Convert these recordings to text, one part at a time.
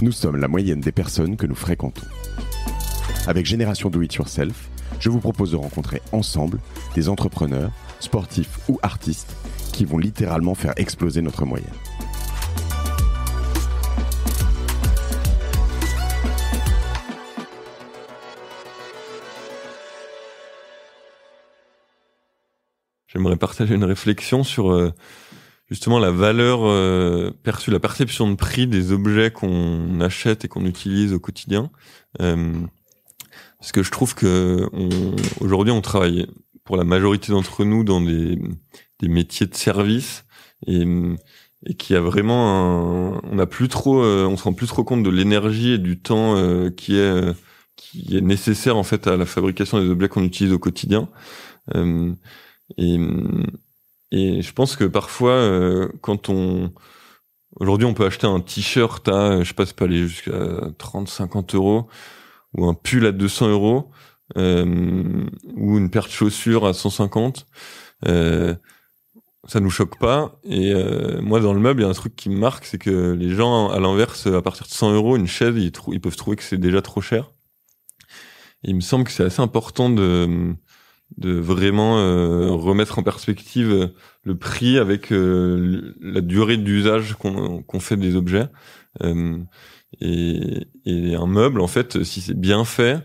Nous sommes la moyenne des personnes que nous fréquentons. Avec Génération Do It Yourself, je vous propose de rencontrer ensemble des entrepreneurs, sportifs ou artistes qui vont littéralement faire exploser notre moyenne. J'aimerais partager une réflexion sur justement la valeur perçue, la perception de prix des objets qu'on achète et qu'on utilise au quotidien. Parce que je trouve que aujourd'hui on travaille pour la majorité d'entre nous dans des métiers de service et qui a vraiment on n'a plus trop, on se rend plus trop compte de l'énergie et du temps qui est nécessaire en fait à la fabrication des objets qu'on utilise au quotidien. Et je pense que parfois, aujourd'hui, on peut acheter un t-shirt à, je sais pas, ça peut aller jusqu'à 30-50 euros, ou un pull à 200 euros, ou une paire de chaussures à 150. Ça nous choque pas. Et moi, dans le meuble, il y a un truc qui me marque, c'est que les gens, à l'inverse, à partir de 100 euros, une chaise, ils peuvent trouver que c'est déjà trop cher. Et il me semble que c'est assez important de vraiment remettre en perspective le prix avec la durée d'usage qu'on fait des objets. Et un meuble, en fait, si c'est bien fait,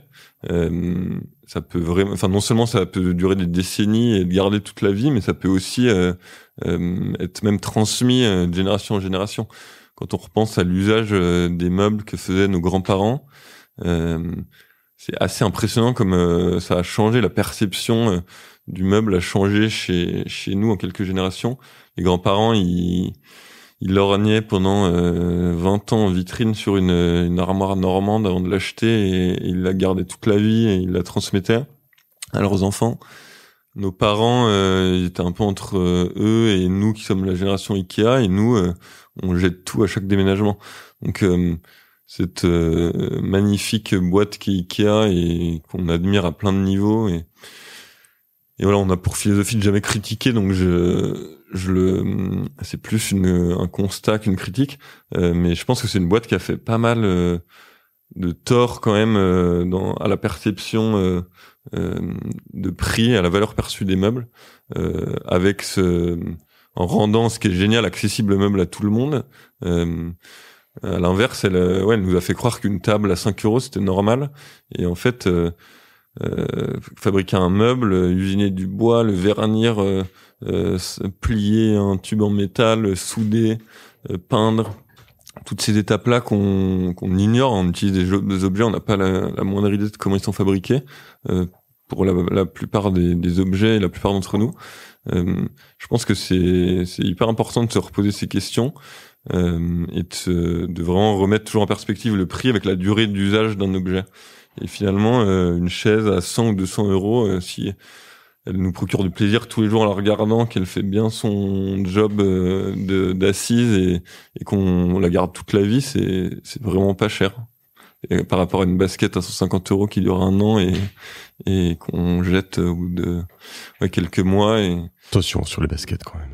ça peut vraiment, enfin, non seulement ça peut durer des décennies et garder toute la vie, mais ça peut aussi être même transmis de génération en génération. Quand on repense à l'usage des meubles que faisaient nos grands-parents, c'est assez impressionnant comme ça a changé, la perception du meuble a changé chez nous en quelques générations. Les grands-parents, ils lorgnaient pendant 20 ans en vitrine sur une armoire normande avant de l'acheter et ils la gardaient toute la vie et ils la transmettaient à leurs enfants. Nos parents, ils étaient un peu entre eux et nous qui sommes la génération Ikea, et nous, on jette tout à chaque déménagement. Donc cette magnifique boîte qu'est Ikea et qu'on admire à plein de niveaux, et voilà, on a pour philosophie de jamais critiquer, donc c'est plus un constat qu'une critique, mais je pense que c'est une boîte qui a fait pas mal de tort quand même à la perception de prix, à la valeur perçue des meubles, en rendant ce qui est génial accessible meuble à tout le monde. À l'inverse, elle nous a fait croire qu'une table à 5 euros c'était normal, et en fait fabriquer un meuble, usiner du bois, le vernir, plier un tube en métal, souder, peindre, toutes ces étapes-là qu'on ignore. On utilise des objets, on n'a pas la moindre idée de comment ils sont fabriqués pour la plupart des objets et la plupart d'entre nous. Je pense que c'est hyper important de se reposer ces questions et de vraiment remettre toujours en perspective le prix avec la durée d'usage d'un objet. Et finalement, une chaise à 100 ou 200 euros, si elle nous procure du plaisir tous les jours en la regardant, qu'elle fait bien son job d'assise et qu'on la garde toute la vie, c'est vraiment pas cher. Et par rapport à une basket à 150 euros qui dure 1 an et qu'on jette au bout de quelques mois. Attention sur les baskets quand même.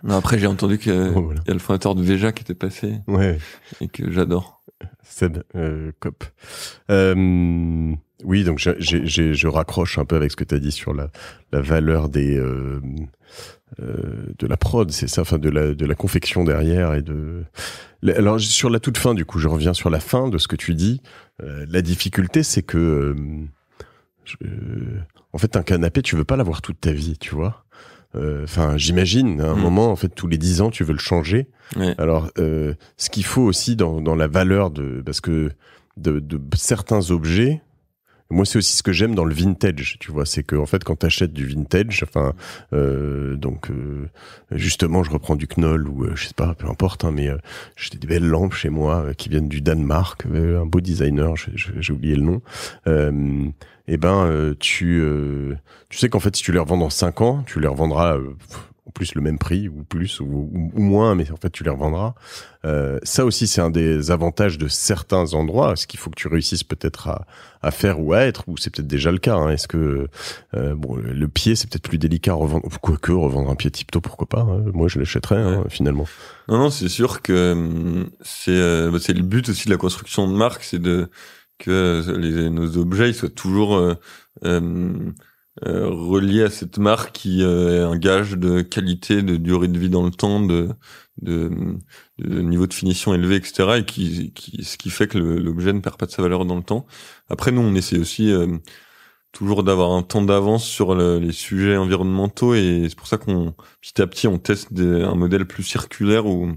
Non, après, j'ai entendu qu'il y a le fondateur de Veja qui était passé. Ouais. Et que j'adore. Seb Cop. Oui, donc je raccroche un peu avec ce que tu as dit sur la valeur de la prod, c'est ça, enfin de la confection derrière alors sur la toute fin, du coup, je reviens sur la fin de ce que tu dis. La difficulté, c'est que en fait, un canapé, tu veux pas l'avoir toute ta vie, tu vois. Enfin, j'imagine, à un moment, en fait, tous les 10 ans, tu veux le changer. Ouais. Alors, ce qu'il faut aussi dans la valeur parce que de certains objets, moi, c'est aussi ce que j'aime dans le vintage, tu vois, c'est que en fait, quand t'achètes du vintage, enfin, justement, je reprends du Knoll ou je sais pas, peu importe, hein, mais j'ai des belles lampes chez moi qui viennent du Danemark, un beau designer, j'ai oublié le nom. Tu sais qu'en fait, si tu les revends dans 5 ans, tu les revendras en plus le même prix ou plus ou moins, mais en fait tu les revendras. Ça aussi c'est un des avantages de certains endroits. Ce qu'il faut que tu réussisses peut-être à faire ou à être, ou c'est peut-être déjà le cas. Hein. Est-ce que bon, le pied c'est peut-être plus délicat à revendre, quoique revendre un pied Tipto, pourquoi pas. Hein. Moi je l'achèterais finalement. Non, c'est sûr que c'est le but aussi de la construction de marque, c'est que nos objets ils soient toujours relié à cette marque qui est un gage de qualité, de durée de vie dans le temps, de niveau de finition élevé, etc. Et ce qui fait que l'objet ne perd pas de sa valeur dans le temps. Après, nous, on essaie aussi toujours d'avoir un temps d'avance sur les sujets environnementaux, et c'est pour ça qu'on petit à petit on teste un modèle plus circulaire où,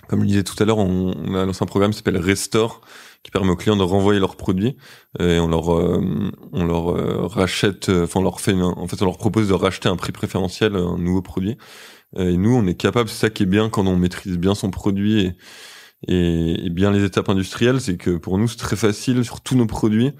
comme je le disais tout à l'heure, on a lancé un programme qui s'appelle Restore, qui permet aux clients de renvoyer leurs produits, et on leur rachète, enfin on leur propose de racheter à un prix préférentiel un nouveau produit. Et nous, on est capable, c'est ça qui est bien quand on maîtrise bien son produit et bien les étapes industrielles, c'est que pour nous c'est très facile sur tous nos produits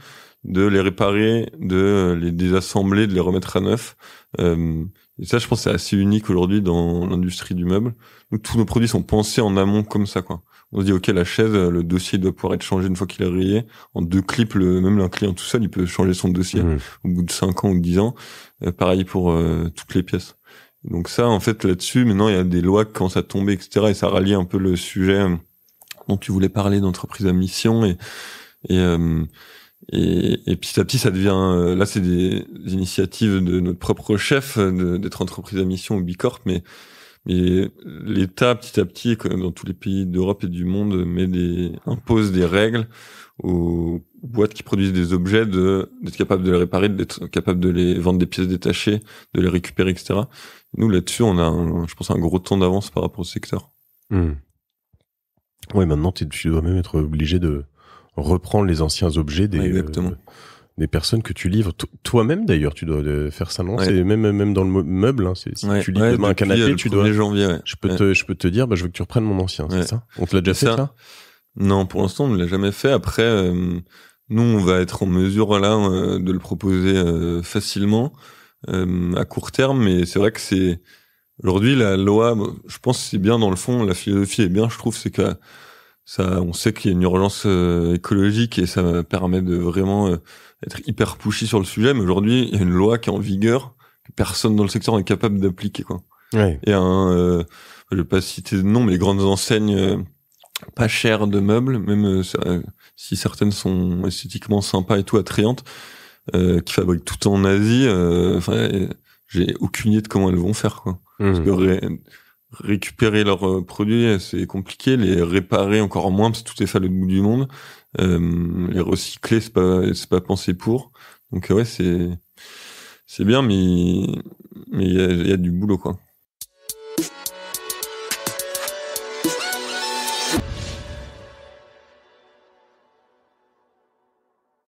de les réparer, de les désassembler, de les remettre à neuf. Et ça, je pense, c'est assez unique aujourd'hui dans l'industrie du meuble. Nous, tous nos produits sont pensés en amont comme ça, quoi. On se dit, ok, la chaise, le dossier doit pouvoir être changé une fois qu'il est rayé. En 2 clips, même un client tout seul, il peut changer son dossier au bout de 5 ans ou 10 ans. Pareil pour toutes les pièces. Donc ça, en fait, là-dessus, maintenant, il y a des lois qui commencent à tomber, etc. Et ça rallie un peu le sujet dont tu voulais parler, d'entreprise à mission. Et petit à petit, ça devient... là, c'est des initiatives de notre propre chef d'être entreprise à mission ou Bicorp, mais l'État, petit à petit, dans tous les pays d'Europe et du monde, impose des règles aux boîtes qui produisent des objets d'être capable de les réparer, d'être capable de les vendre des pièces détachées, de les récupérer, etc. Nous, là-dessus, on a, je pense, un gros temps d'avance par rapport au secteur. Ouais, maintenant, tu dois même être obligé de reprendre les anciens objets des personnes que tu livres. Toi-même, d'ailleurs, tu dois faire ça, non? Ouais. C'est même dans le meuble, hein. Si tu livres demain un canapé, tu dois... janvier, je peux te dire, je veux que tu reprennes mon ancien, c'est ça? On te l'a déjà fait, ça? Non, pour l'instant, on ne l'a jamais fait. Après, nous, on va être en mesure, là, de le proposer facilement, à court terme, mais c'est vrai que aujourd'hui, la loi, je pense que c'est bien dans le fond, la philosophie est bien, je trouve, c'est que on sait qu'il y a une urgence écologique et ça permet de vraiment être hyper pushy sur le sujet, mais aujourd'hui, il y a une loi qui est en vigueur, que personne dans le secteur n'est capable d'appliquer, quoi. Ouais. Et je vais pas citer de nom, mais les grandes enseignes pas chères de meubles, même si certaines sont esthétiquement sympas et tout, attrayantes, qui fabriquent tout en Asie, j'ai aucune idée de comment elles vont faire, quoi. Parce que récupérer leurs produits, c'est compliqué. Les réparer encore moins, parce que tout est fait à l'autre bout du monde. Les recycler, c'est pas pensé pour. Donc ouais, c'est bien, mais il y a du boulot, quoi.